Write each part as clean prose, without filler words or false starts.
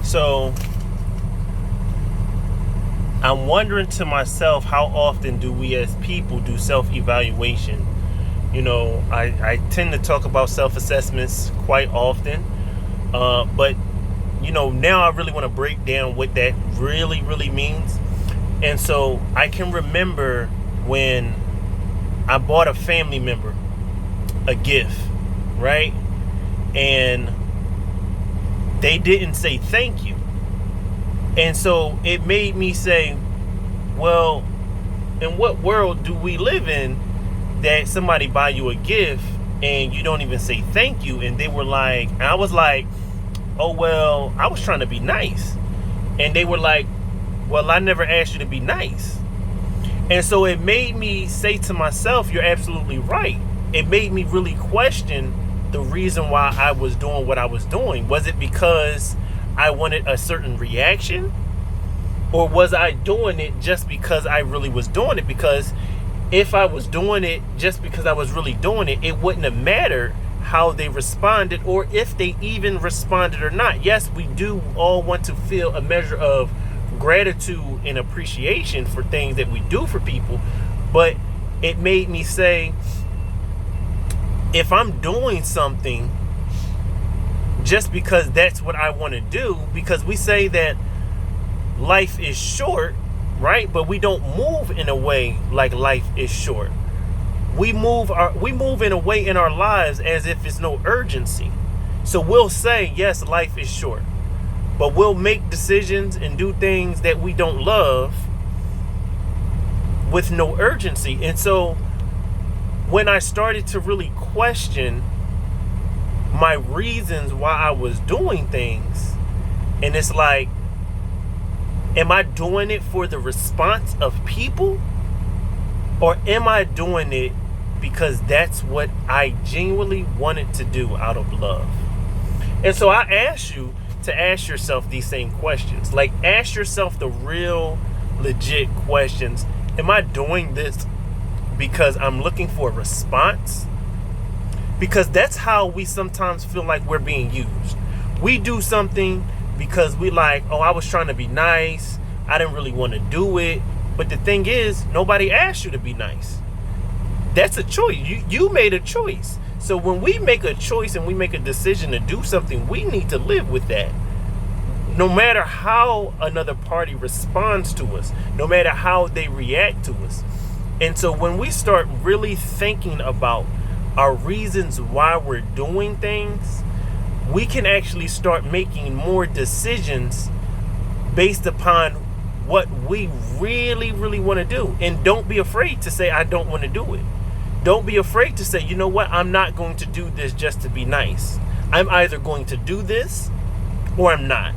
So I'm wondering to myself, how often do we as people do self-evaluation? I tend to talk about self-assessments quite often, but now I really want to break down what that really, really means. And so I can remember when I bought a family member a gift, right? And they didn't say thank you. And so it made me say, well, in what world do we live in that somebody buy you a gift and you don't even say thank you? And they were like, and I was like, oh, well, I was trying to be nice. And they were like, well, I never asked you to be nice. And so it made me say to myself, you're absolutely right. It made me really question the reason why I was doing what I was doing. Was it because I wanted a certain reaction? Or was I doing it just because I really was doing it? Because if I was doing it just because I was really doing it, it wouldn't have mattered how they responded or if they even responded or not. Yes, we do all want to feel a measure of gratitude and appreciation for things that we do for people. But it made me say, if I'm doing something just because that's what I want to do, because we say that life is short, right? But we don't move in a way like life is short. We move in a way in our lives as if it's no urgency. So we'll say, yes, life is short, but we'll make decisions and do things that we don't love with no urgency. And so when I started to really question my reasons why I was doing things, and it's like, am I doing it for the response of people? Or am I doing it because that's what I genuinely wanted to do out of love? And so I ask you to ask yourself these same questions. Like, ask yourself the real, legit questions. Am I doing this because I'm looking for a response? Because that's how we sometimes feel like we're being used. We do something because we like, oh, I was trying to be nice. I didn't really want to do it. But the thing is, nobody asked you to be nice. That's a choice. You made a choice. So when we make a choice and we make a decision to do something, we need to live with that. No matter how another party responds to us, no matter how they react to us. And so when we start really thinking about our reasons why we're doing things, we can actually start making more decisions based upon what we really, really want to do. And don't be afraid to say, I don't want to do it. Don't be afraid to say, you know what, I'm not going to do this just to be nice. I'm either going to do this or I'm not.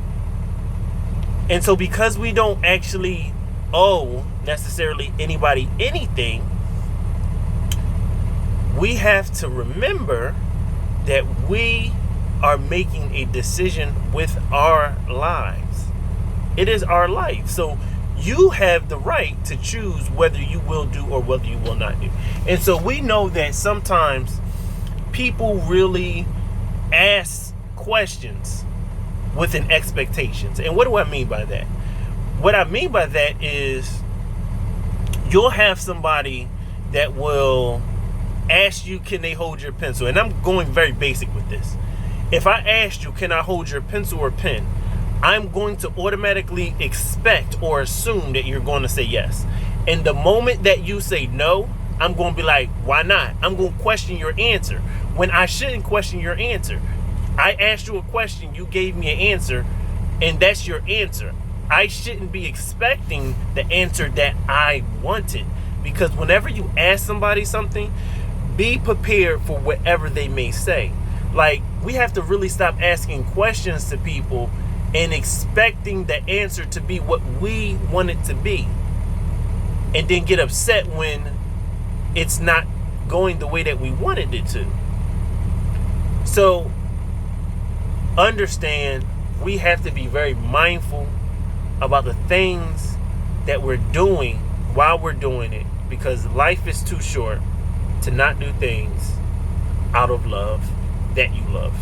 And so because we don't actually owe necessarily anybody anything, we have to remember that we are making a decision with our lives. It is our life. So you have the right to choose whether you will do or whether you will not do. And so we know that sometimes people really ask questions with an expectations. And what do I mean by that? What I mean by that is you'll have somebody that will ask you, can they hold your pencil? And I'm going very basic with this. If I asked you, can I hold your pencil or pen? I'm going to automatically expect or assume that you're going to say yes. And the moment that you say no, I'm going to be like, why not? I'm going to question your answer when I shouldn't question your answer. I asked you a question, you gave me an answer, and that's your answer. I shouldn't be expecting the answer that I wanted, because whenever you ask somebody something, be prepared for whatever they may say. Like, we have to really stop asking questions to people and expecting the answer to be what we want it to be, and then get upset when it's not going the way that we wanted it to. So understand, we have to be very mindful about the things that we're doing while we're doing it, because life is too short to not do things out of love that you love.